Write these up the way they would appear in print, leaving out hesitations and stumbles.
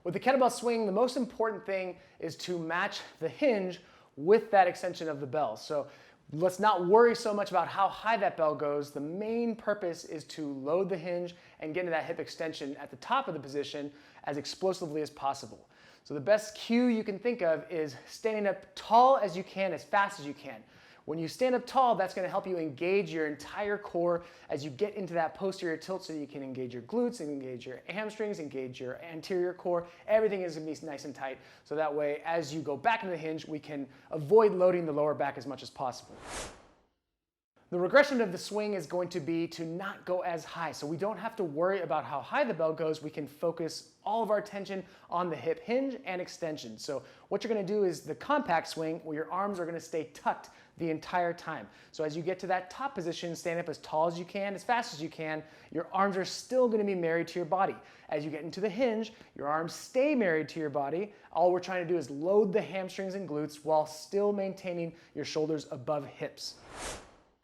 With the kettlebell swing, the most important thing is to match the hinge with that extension of the bell. So let's not worry so much about how high that bell goes. The main purpose is to load the hinge and get into that hip extension at the top of the position as explosively as possible. So the best cue you can think of is standing up tall as you can, as fast as you can. When you stand up tall, that's going to help you engage your entire core as you get into that posterior tilt so you can engage your glutes, engage your hamstrings, engage your anterior core. Everything is going to be nice and tight. So that way, as you go back into the hinge, we can avoid loading the lower back as much as possible. The regression of the swing is going to be to not go as high. So we don't have to worry about how high the bell goes. We can focus all of our attention on the hip hinge and extension. So what you're going to do is the compact swing where your arms are going to stay tucked the entire time. So as you get to that top position, stand up as tall as you can, as fast as you can, your arms are still going to be married to your body. As you get into the hinge, your arms stay married to your body. All we're trying to do is load the hamstrings and glutes while still maintaining your shoulders above hips.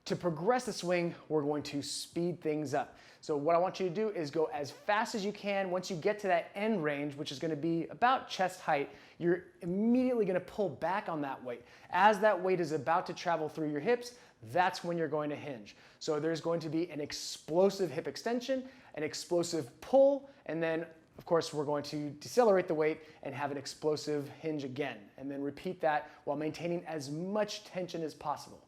To progress the swing, we're going to speed things up. So what I want you to do is go as fast as you can. Once you get to that end range, which is going to be about chest height, you're immediately going to pull back on that weight. As that weight is about to travel through your hips, that's when you're going to hinge. So there's going to be an explosive hip extension, an explosive pull, and then of course we're going to decelerate the weight and have an explosive hinge again. And then repeat that while maintaining as much tension as possible.